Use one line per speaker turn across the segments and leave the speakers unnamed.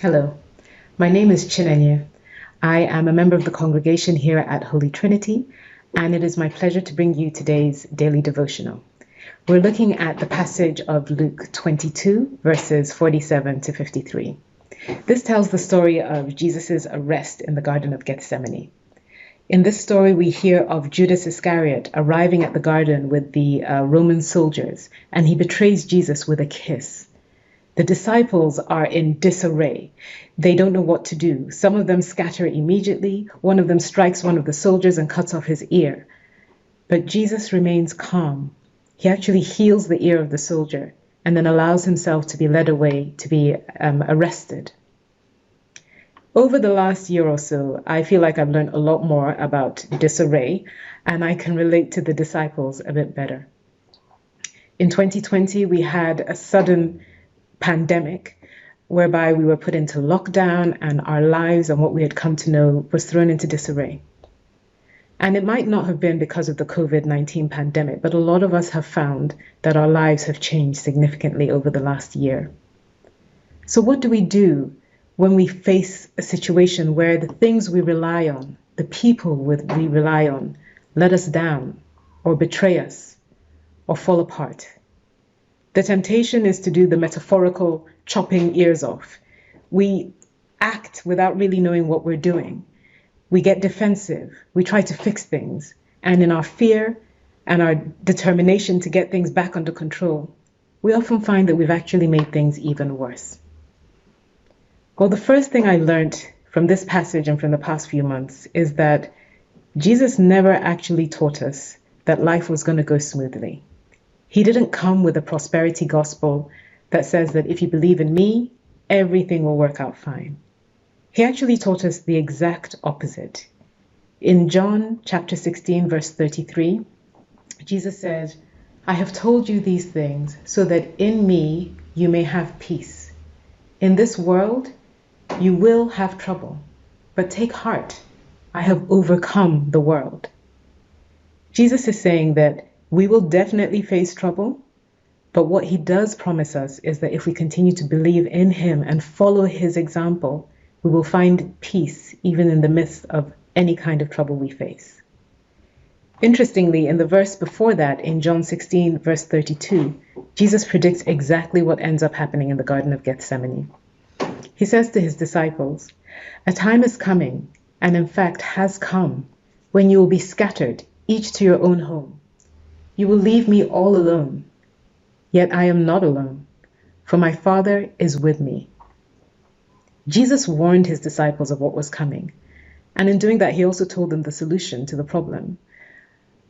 Hello, my name is Chinenye. I am a member of the congregation here at Holy Trinity, and it is my pleasure to bring you today's daily devotional. We're looking at the passage of Luke 22, verses 47 to 53. This tells the story of Jesus' arrest in the Garden of Gethsemane. In this story, we hear of Judas Iscariot arriving at the garden with the Roman soldiers, and he betrays Jesus with a kiss. The disciples are in disarray. They don't know what to do. Some of them scatter immediately. One of them strikes one of the soldiers and cuts off his ear. But Jesus remains calm. He actually heals the ear of the soldier and then allows himself to be led away to be arrested. Over the last year or so, I feel like I've learned a lot more about disarray, and I can relate to the disciples a bit better. In 2020, we had a sudden pandemic whereby we were put into lockdown and our lives and what we had come to know was thrown into disarray. And it might not have been because of the COVID-19 pandemic, but a lot of us have found that our lives have changed significantly over the last year. So what do we do when we face a situation where the things we rely on, the people we rely on, let us down or betray us or fall apart? The temptation is to do the metaphorical chopping ears off. We act without really knowing what we're doing. We get defensive. We try to fix things. And in our fear and our determination to get things back under control, we often find that we've actually made things even worse. Well, the first thing I learned from this passage and from the past few months is that Jesus never actually taught us that life was going to go smoothly. He didn't come with a prosperity gospel that says that if you believe in me, everything will work out fine. He actually taught us the exact opposite. In John chapter 16, verse 33, Jesus said, "I have told you these things so that in me you may have peace. In this world you will have trouble, but take heart, I have overcome the world." Jesus is saying that we will definitely face trouble, but what he does promise us is that if we continue to believe in him and follow his example, we will find peace even in the midst of any kind of trouble we face. Interestingly, in the verse before that, in John 16, verse 32, Jesus predicts exactly what ends up happening in the Garden of Gethsemane. He says to his disciples, "A time is coming, and in fact has come, when you will be scattered, each to your own home. You will leave me all alone. Yet I am not alone, for my Father is with me." Jesus warned his disciples of what was coming. And in doing that, he also told them the solution to the problem.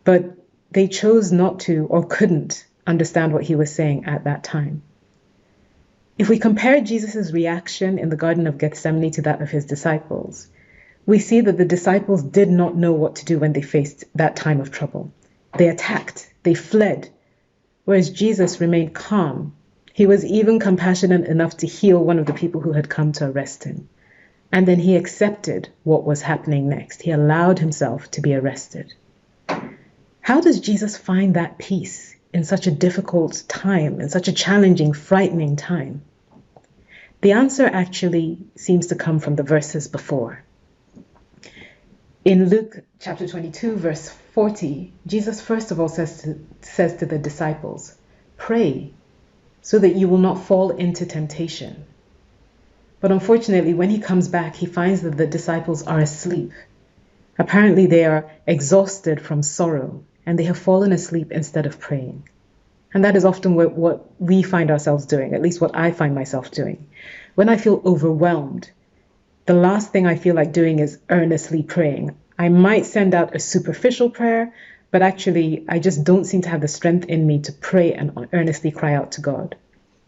But they chose not to or couldn't understand what he was saying at that time. If we compare Jesus' reaction in the Garden of Gethsemane to that of his disciples, we see that the disciples did not know what to do when they faced that time of trouble. They attacked, they fled, whereas Jesus remained calm. He was even compassionate enough to heal one of the people who had come to arrest him. And then he accepted what was happening next. He allowed himself to be arrested. How does Jesus find that peace in such a difficult time, in such a challenging, frightening time? The answer actually seems to come from the verses before. In Luke chapter 22, verse 40, Jesus first of all says to the disciples, "Pray so that you will not fall into temptation." But unfortunately, when he comes back, he finds that the disciples are asleep. Apparently, they are exhausted from sorrow, and they have fallen asleep instead of praying. And that is often what we find ourselves doing, at least what I find myself doing. When I feel overwhelmed, the last thing I feel like doing is earnestly praying. I might send out a superficial prayer, but actually I just don't seem to have the strength in me to pray and earnestly cry out to God.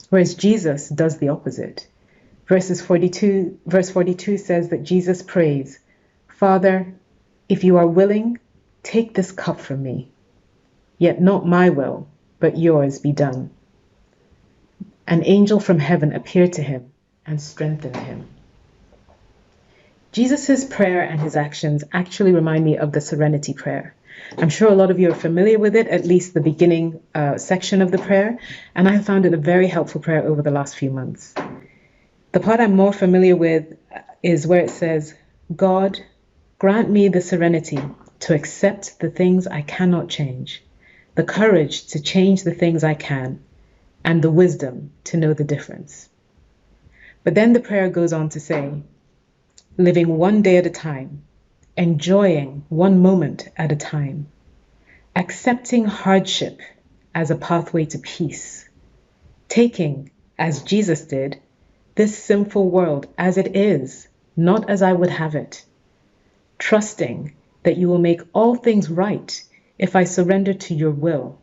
Whereas Jesus does the opposite. Verse 42 says that Jesus prays, "Father, if you are willing, take this cup from me. Yet not my will, but yours be done." An angel from heaven appeared to him and strengthened him. Jesus' prayer and his actions actually remind me of the Serenity Prayer. I'm sure a lot of you are familiar with it, at least the beginning section of the prayer, and I have found it a very helpful prayer over the last few months. The part I'm more familiar with is where it says, God, grant me the serenity to accept the things I cannot change, the courage to change the things I can, and the wisdom to know the difference. But then the prayer goes on to say, living one day at a time, enjoying one moment at a time, accepting hardship as a pathway to peace, taking, as Jesus did, this sinful world as it is, not as I would have it, trusting that you will make all things right if I surrender to your will,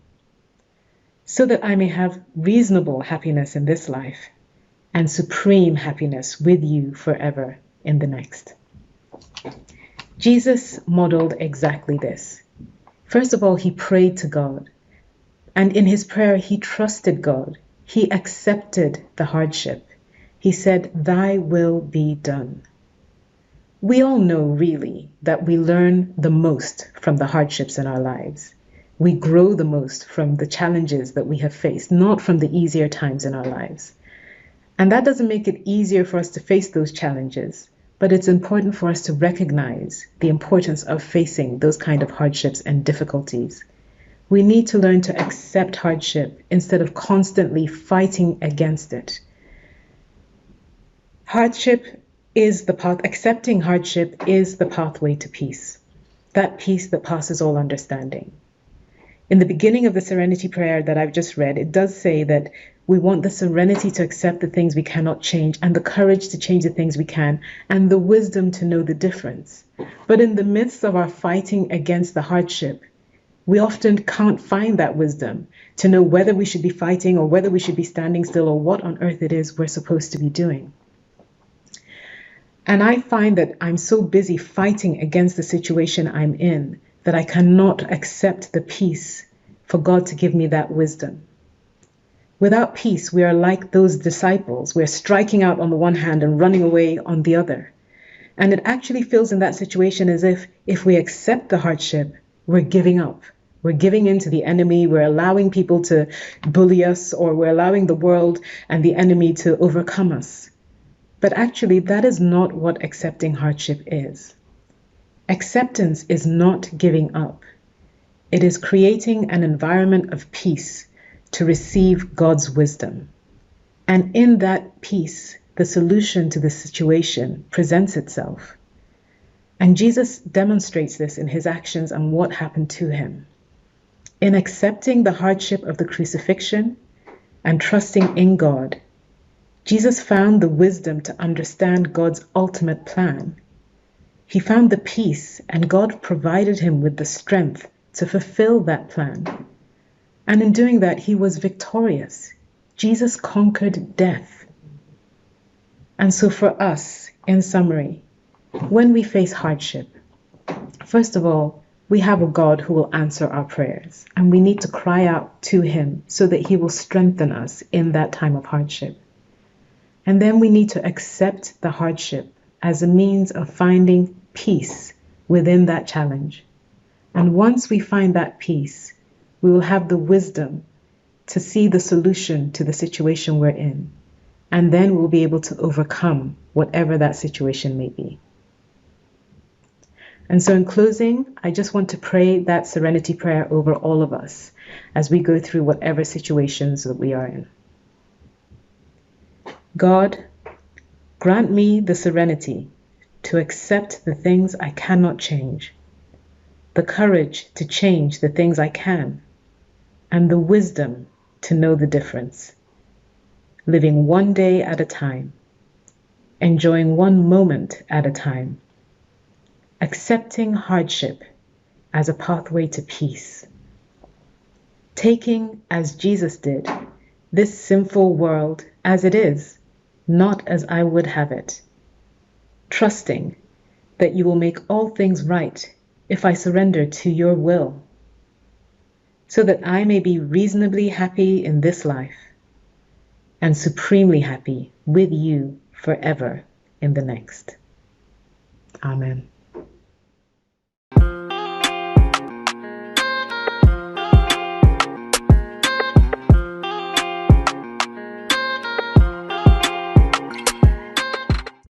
so that I may have reasonable happiness in this life and supreme happiness with you forever in the next. Jesus modeled exactly this. First of all, he prayed to God, and in his prayer, he trusted God. He accepted the hardship. He said, "Thy will be done." We all know, really, that we learn the most from the hardships in our lives. We grow the most from the challenges that we have faced, not from the easier times in our lives. And that doesn't make it easier for us to face those challenges, but it's important for us to recognize the importance of facing those kind of hardships and difficulties. We need to learn to accept hardship instead of constantly fighting against it. Accepting hardship is the pathway to peace, that peace that passes all understanding. In the beginning of the Serenity Prayer that I've just read, it does say that we want the serenity to accept the things we cannot change, and the courage to change the things we can, and the wisdom to know the difference. But in the midst of our fighting against the hardship, we often can't find that wisdom to know whether we should be fighting or whether we should be standing still or what on earth it is we're supposed to be doing. And I find that I'm so busy fighting against the situation I'm in that I cannot accept the peace for God to give me that wisdom. Without peace, we are like those disciples. We're striking out on the one hand and running away on the other. And it actually feels in that situation as if we accept the hardship, we're giving up. We're giving in to the enemy. We're allowing people to bully us, or we're allowing the world and the enemy to overcome us. But actually, that is not what accepting hardship is. Acceptance is not giving up. It is creating an environment of peace to receive God's wisdom. And in that peace, the solution to the situation presents itself. And Jesus demonstrates this in his actions and what happened to him. In accepting the hardship of the crucifixion and trusting in God, Jesus found the wisdom to understand God's ultimate plan. He found the peace, and God provided him with the strength to fulfill that plan. And in doing that, he was victorious. Jesus conquered death. And so for us, in summary, when we face hardship, first of all, we have a God who will answer our prayers, and we need to cry out to him so that he will strengthen us in that time of hardship. And then we need to accept the hardship as a means of finding peace within that challenge. And once we find that peace, we will have the wisdom to see the solution to the situation we're in. And then we'll be able to overcome whatever that situation may be. And so in closing, I just want to pray that Serenity Prayer over all of us as we go through whatever situations that we are in. God, grant me the serenity to accept the things I cannot change, the courage to change the things I can, and the wisdom to know the difference, living one day at a time, enjoying one moment at a time, accepting hardship as a pathway to peace, taking, as Jesus did, this sinful world as it is, not as I would have it, trusting that you will make all things right if I surrender to your will, so that I may be reasonably happy in this life and supremely happy with you forever in the next. Amen.